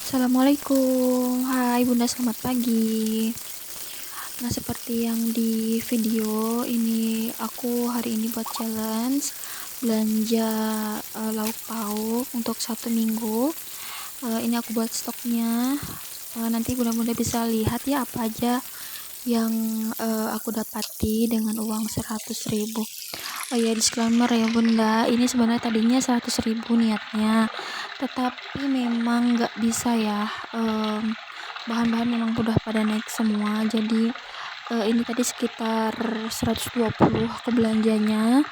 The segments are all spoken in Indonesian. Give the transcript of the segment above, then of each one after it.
Assalamualaikum. Hai Bunda, selamat pagi. Nah, seperti yang di video ini, aku hari ini buat challenge belanja lauk pauk untuk 1 minggu. Ini aku buat stoknya. Nanti bunda-bunda bisa lihat ya apa aja yang aku dapati dengan uang 100.000. Oh ya, disclaimer ya Bunda, ini sebenarnya tadinya 100.000 niatnya, tetapi memang nggak bisa ya. Bahan-bahan memang udah pada naik semua, jadi ini tadi sekitar 120 aku belanjanya.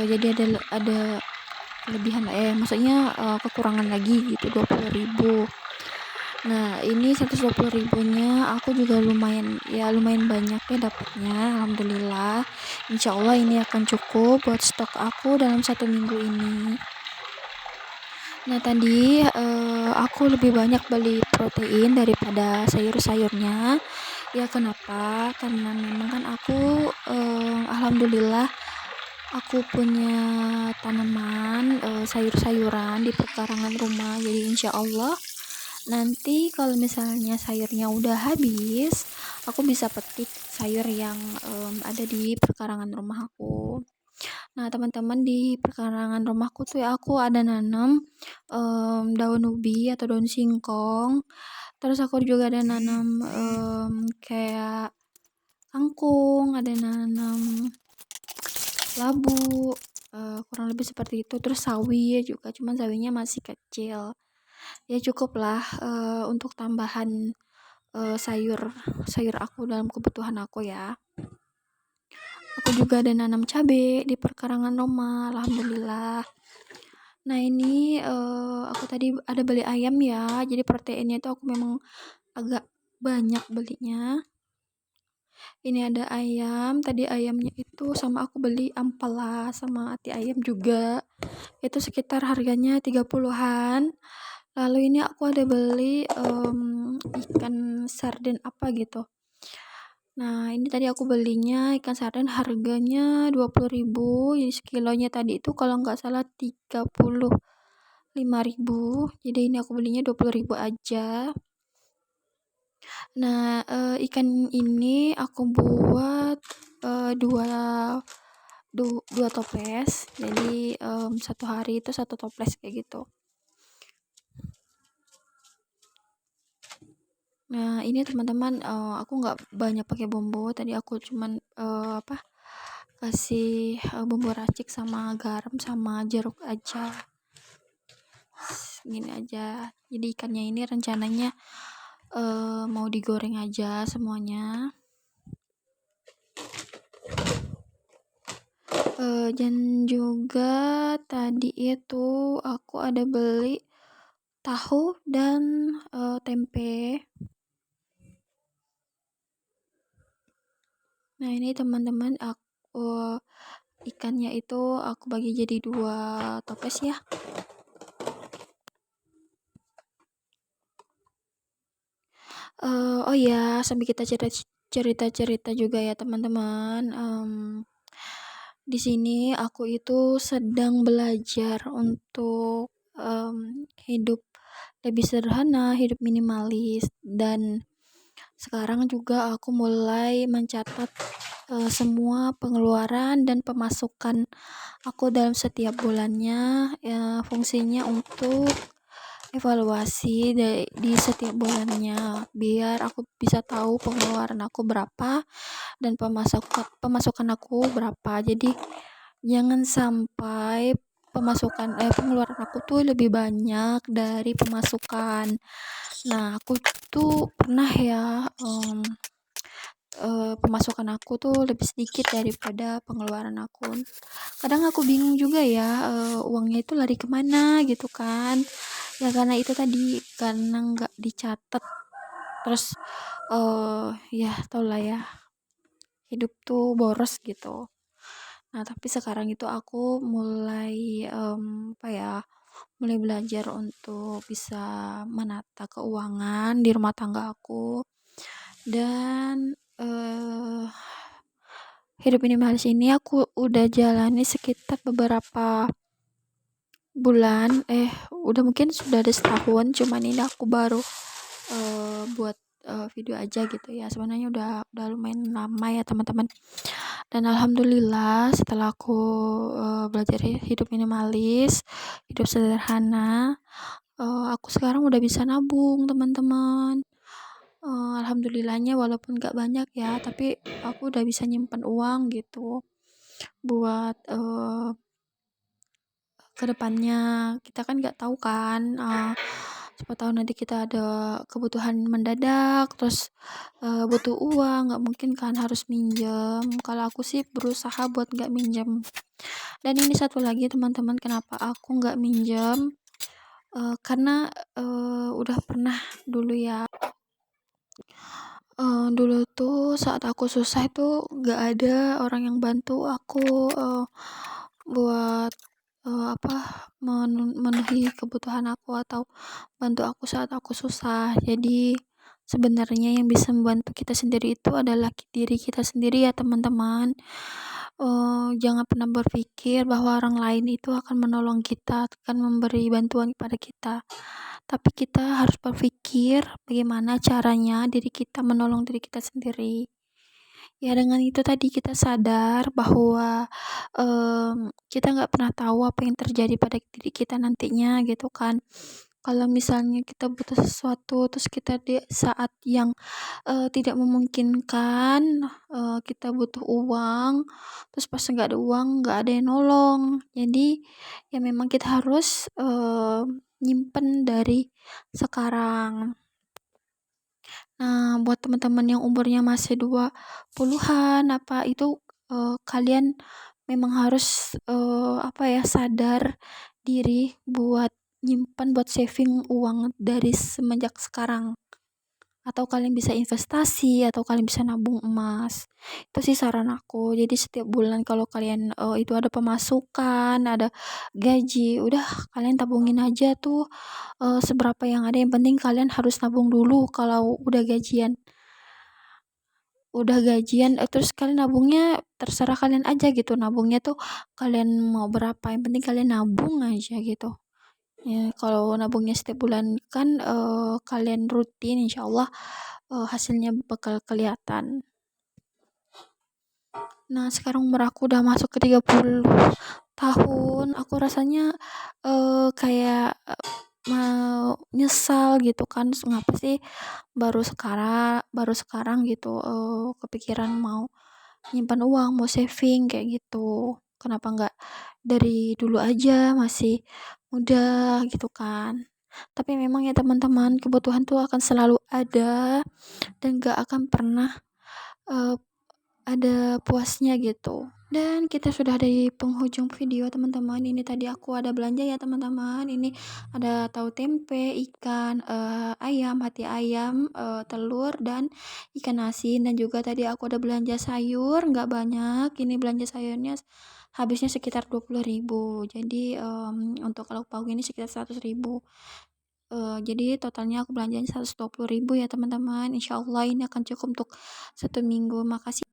Jadi ada kelebihan, maksudnya kekurangan lagi gitu 20.000. Nah, ini 120.000-nya aku juga lumayan banyak ya dapatnya, alhamdulillah. Insya Allah ini akan cukup buat stok aku dalam 1 minggu ini. Nah, tadi aku lebih banyak beli protein daripada sayur-sayurnya. Ya, kenapa? Karena memang kan aku alhamdulillah aku punya tanaman sayur-sayuran di pekarangan rumah. Jadi insya Allah nanti kalau misalnya sayurnya udah habis, aku bisa petik sayur yang ada di pekarangan rumah aku. Nah, teman-teman, di pekarangan rumahku tuh ya aku ada nanam daun ubi atau daun singkong. Terus aku juga ada nanam kayak kangkung, ada nanam labu, kurang lebih seperti itu. Terus sawi juga, cuman sawinya masih kecil. Ya cukup lah untuk tambahan sayur aku dalam kebutuhan aku ya. Aku juga ada nanam cabai di perkarangan rumah, alhamdulillah. Nah, ini aku tadi ada beli ayam ya, jadi proteinnya itu aku memang agak banyak belinya. Ini ada ayam, tadi ayamnya itu sama aku beli ampela sama ati ayam juga. Itu sekitar harganya 30-an. Lalu ini aku ada beli ikan sarden apa gitu. Nah, ini tadi aku belinya ikan sarden harganya 20.000. Jadi sekilonya tadi itu kalau nggak salah 35.000. Jadi ini aku belinya 20.000 aja. Nah, ikan ini aku buat dua toples. Jadi satu hari itu satu toples kayak gitu. Nah, ini teman-teman, aku nggak banyak pakai bumbu. Tadi aku cuman kasih bumbu racik sama garam sama jeruk aja. Gini aja. Jadi ikannya ini rencananya mau digoreng aja semuanya. Dan juga tadi itu aku ada beli tahu dan tempe. Nah, ini teman-teman, aku ikannya itu aku bagi jadi 2 toples ya. Oh ya, sambil kita cerita-cerita juga ya teman-teman. Di sini aku itu sedang belajar untuk hidup lebih sederhana, hidup minimalis, dan sekarang juga aku mulai mencatat semua pengeluaran dan pemasukan aku dalam setiap bulannya. Ya, fungsinya untuk evaluasi di setiap bulannya biar aku bisa tahu pengeluaran aku berapa dan pemasukan aku berapa. Jadi jangan sampai pengeluaran aku tuh lebih banyak dari pemasukan. Nah, aku tuh pernah ya pemasukan aku tuh lebih sedikit daripada pengeluaran aku. Kadang aku bingung juga ya, uangnya itu lari kemana gitu kan. Ya karena itu tadi, karena nggak dicatat. Terus ya tau lah ya, hidup tuh boros gitu. Nah, tapi sekarang itu aku mulai mulai belajar untuk bisa menata keuangan di rumah tangga aku. Dan hidup minimalis ini aku udah jalani sekitar beberapa bulan, udah mungkin sudah ada setahun, cuman ini aku baru buat video aja gitu ya. Sebenarnya udah lumayan lama ya teman-teman. Dan alhamdulillah setelah aku belajar hidup minimalis, hidup sederhana, aku sekarang udah bisa nabung teman-teman. Alhamdulillahnya walaupun gak banyak ya, tapi aku udah bisa nyimpen uang gitu buat kedepannya. Kita kan nggak tahu kan, siapa tahu nanti kita ada kebutuhan mendadak, terus butuh uang, nggak mungkin kan harus minjem. Kalau aku sih berusaha buat nggak minjem. Dan ini satu lagi teman-teman, kenapa aku nggak minjem, karena udah pernah dulu ya. Dulu tuh saat aku susah itu nggak ada orang yang bantu aku buat apa, memenuhi kebutuhan aku atau bantu aku saat aku susah. Jadi sebenarnya yang bisa membantu kita sendiri itu adalah diri kita sendiri ya teman-teman. Jangan pernah berpikir bahwa orang lain itu akan menolong kita, akan memberi bantuan kepada kita. Tapi kita harus berpikir bagaimana caranya diri kita menolong diri kita sendiri. Ya dengan itu tadi kita sadar bahwa kita nggak pernah tahu apa yang terjadi pada diri kita nantinya gitu kan. Kalau misalnya kita butuh sesuatu terus kita di saat yang tidak memungkinkan, kita butuh uang, terus pas nggak ada uang nggak ada yang nolong. Jadi ya memang kita harus nyimpen dari sekarang. Nah, buat teman-teman yang umurnya masih 20-an apa itu, kalian memang harus apa ya, sadar diri buat nyimpan, buat saving uang dari semenjak sekarang. Atau kalian bisa investasi atau kalian bisa nabung emas. Itu sih saran aku. Jadi setiap bulan kalau kalian itu ada pemasukan, ada gaji, udah kalian tabungin aja tuh seberapa yang ada. Yang penting kalian harus nabung dulu kalau udah gajian terus kalian nabungnya terserah kalian aja gitu, nabungnya tuh kalian mau berapa, yang penting kalian nabung aja gitu ya. Kalau nabungnya setiap bulan kan kalian rutin, insyaallah hasilnya bakal kelihatan. Nah sekarang umur aku udah masuk ke 30 tahun, aku rasanya kayak mau nyesal gitu kan, ngapa sih baru sekarang gitu kepikiran mau nyimpan uang, mau saving kayak gitu. Kenapa nggak dari dulu aja, masih muda gitu kan. Tapi memang ya teman-teman, kebutuhan tuh akan selalu ada dan gak akan pernah eh, ada puasnya gitu. Dan kita sudah di penghujung video teman-teman. Ini tadi aku ada belanja ya teman-teman. Ini ada tahu tempe, ikan, ayam, hati ayam, telur dan ikan asin. Dan juga tadi aku ada belanja sayur, nggak banyak. Ini belanja sayurnya habisnya sekitar 20.000. Jadi untuk lauk pauk ini sekitar 100.000. Jadi totalnya aku belanjanya 120.000 ya teman-teman. Insya Allah ini akan cukup untuk 1 minggu. Makasih.